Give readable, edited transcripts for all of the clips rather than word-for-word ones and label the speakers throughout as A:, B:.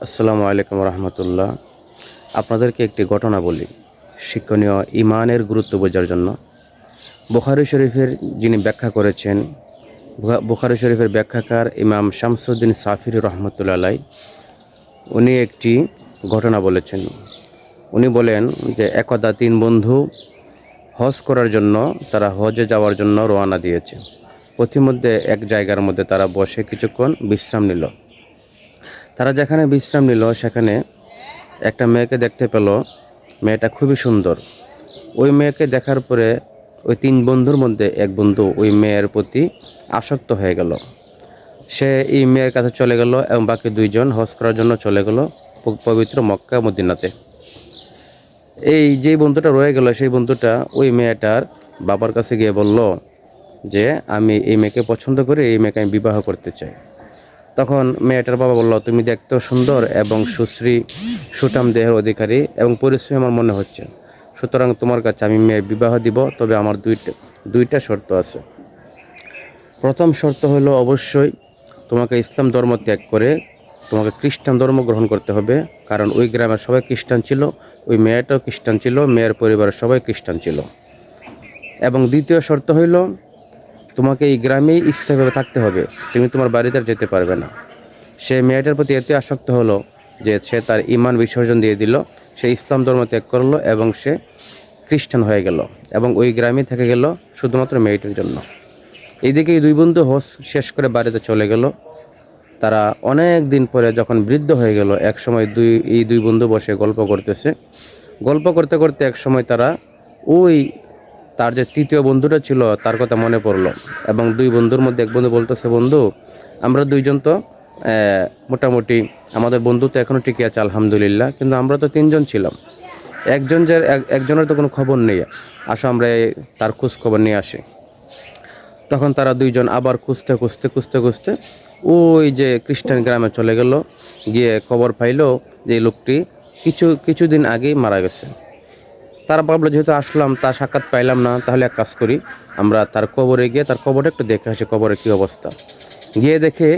A: আসসালামু আলাইকুম রহমতুল্লাহ। আপনাদেরকে একটি ঘটনা বলি, শিক্ষণীয় ইমানের গুরুত্ব বোঝার জন্য। বুখারী শরীফের যিনি ব্যাখ্যা করেছেন, বুখারী শরীফের ব্যাখ্যাকার ইমাম শামসুদ্দিন সাফির রহমতুল্লাহ আলাই, উনি একটি ঘটনা বলেছেন। উনি বলেন যে একদা তিন বন্ধু হজ করার জন্য তারা হজে যাওয়ার জন্য রওনা দিয়েছে। পথিমধ্যে এক জায়গার মধ্যে তারা বসে কিছুক্ষণ বিশ্রাম নিল। তারা যেখানে বিশ্রাম নিল সেখানে একটা মেয়েকে দেখতে পেল। মেয়েটা খুবই সুন্দর। ওই মেয়েকে দেখার পরে ওই তিন বন্ধুর মধ্যে এক বন্ধু ওই মেয়ের প্রতি আসক্ত হয়ে গেল। সে এই মেয়ের কাছে চলে গেল এবং বাকি দুইজন হজ করার জন্য চলে গেল পবিত্র মক্কা মদিনাতে। এই যে বন্ধুটা রয়ে গেল, সেই বন্ধুটা ওই মেয়েটার বাবার কাছে গিয়ে বলল যে আমি এই মেয়েকে পছন্দ করি, এই মেয়েকে আমি বিবাহ করতে চাই। তখন মেয়েটার বাবা বলল, তুমি দেখতেও সুন্দর এবং সুশ্রী সুঠাম দেহের অধিকারী এবং পরিশ্রমী আমার মনে হচ্ছে, সুতরাং তোমার কাছে আমি মেয়ের বিবাহ দিব, তবে আমার দুইটা শর্ত আছে। প্রথম শর্ত হলো অবশ্যই তোমাকে ইসলাম ধর্ম ত্যাগ করে তোমাকে খ্রিস্টান ধর্ম গ্রহণ করতে হবে, কারণ ওই গ্রামের সবাই খ্রিস্টান ছিল, ওই মেয়েটাও খ্রিস্টান ছিল, মেয়ের পরিবারের সবাই খ্রিস্টান ছিল। এবং দ্বিতীয় শর্ত হইল তোমাকে এই গ্রামেই স্থায়ীভাবে থাকতে হবে, তুমি তোমার বাড়িতে আর যেতে পারবে না। সে মেয়েটার প্রতি এত আসক্ত হলো যে সে তার ঈমান বিসর্জন দিয়ে দিল, সে ইসলাম ধর্ম ত্যাগ করলো এবং সে খ্রিস্টান হয়ে গেল এবং ওই গ্রামে থেকে গেল শুধুমাত্র মেয়েটার জন্য। এইদিকে এই দুই বন্ধু হজ শেষ করে বাড়িতে চলে গেল। তারা অনেক দিন পরে যখন বৃদ্ধ হয়ে গেল, এক সময় এই দুই বন্ধু বসে গল্প করতেছে। গল্প করতে করতে এক সময় তারা ওই তার যে তৃতীয় বন্ধুটা ছিল তার কথা মনে পড়লো এবং দুই বন্ধুর মধ্যে এক বন্ধু বলতেছে, বন্ধু আমরা দুইজন তো মোটামুটি আমাদের বন্ধু তো এখনও টিকে আছে আলহামদুলিল্লাহ, কিন্তু আমরা তো তিনজন ছিলাম, একজনের তো কোনো খবর নেই, আসো আমরা তার খোঁজ খবর নিয়ে আসি। তখন তারা দুইজন আবার খুঁজতে খুঁজতে খুঁজতে খুঁজতে ওই যে খ্রিস্টান গ্রামে চলে গেল, গিয়ে খবর পাইলো যে লোকটি কিছুদিন আগেই মারা গেছে। তারা ভাবলো যেহেতু আসলাম তার সাক্ষাৎ পাইলাম না, তাহলে এক কাজ করি, আমরা তার কবরে গিয়ে তার কবরটা একটু দেখে আসি, কবরে কী অবস্থা। গিয়ে দেখে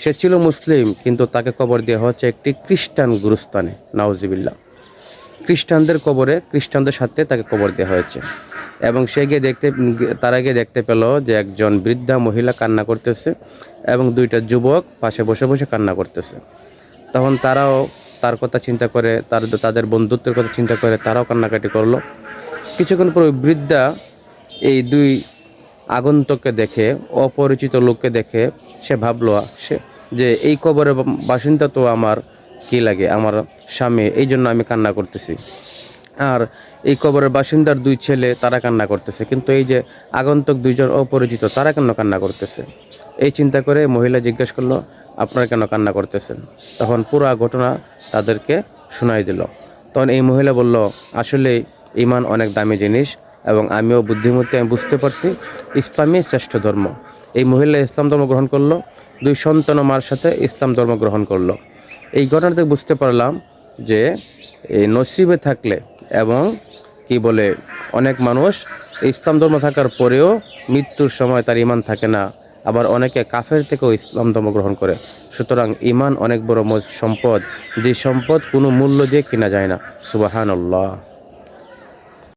A: সে ছিল মুসলিম, কিন্তু তাকে কবর দেওয়া হচ্ছে একটি খ্রিস্টান গুরুস্থানে, নাউজুবিল্লাহ। খ্রিস্টানদের কবরে খ্রিস্টানদের সাথে তাকে কবর দেওয়া হয়েছে। এবং তারা গিয়ে দেখতে পেল যে একজন বৃদ্ধা মহিলা কান্না করতেছে এবং দুইটা যুবক পাশে বসে বসে কান্না করতেছে। তখন তারাও তার কথা চিন্তা করে, তাদের বন্ধুত্বের কথা চিন্তা করে তারাও কান্নাকাটি করলো। কিছুক্ষণ পর ওই বৃদ্ধা এই দুই আগন্তককে দেখে, অপরিচিত লোককে দেখে সে ভাবলো যে এই কবরের বাসিন্দা তো আমার কী লাগে, আমার স্বামী, এই জন্য আমি কান্না করতেছি। আর এই কবরের বাসিন্দার দুই ছেলে তারা কান্না করতেছে, কিন্তু এই যে আগন্তক দুইজন অপরিচিত তারা কেন কান্না করতেছে। এই চিন্তা করে মহিলা জিজ্ঞেস করলো, আপনারা কেন কান্না করতেছেন? তখন পুরো ঘটনা তাদেরকে শোনাই দিল। তখন এই মহিলা বলল, আসলে ঈমান অনেক দামি জিনিস এবং আমিও বুদ্ধিমতী, আমি বুঝতে পারছি ইসলামই শ্রেষ্ঠ ধর্ম। এই মহিলা ইসলাম ধর্ম গ্রহণ করলো, দুই সন্তান মার সাথে ইসলাম ধর্ম গ্রহণ করলো। এই ঘটনাতে বুঝতে পারলাম যে এই নসিবে থাকলে এবং কি বলে অনেক মানুষ ইসলাম ধর্ম থাকার পরেও মৃত্যুর সময় তার ঈমান থাকে না, আবার অনেকে কাফের থেকেও ইসলাম ধর্ম গ্রহণ করে। সুতরাং ঈমান অনেক বড় সম্পদ, যে সম্পদ কোনো মূল্য দিয়ে কেনা যায় না। সুবহানাল্লাহ।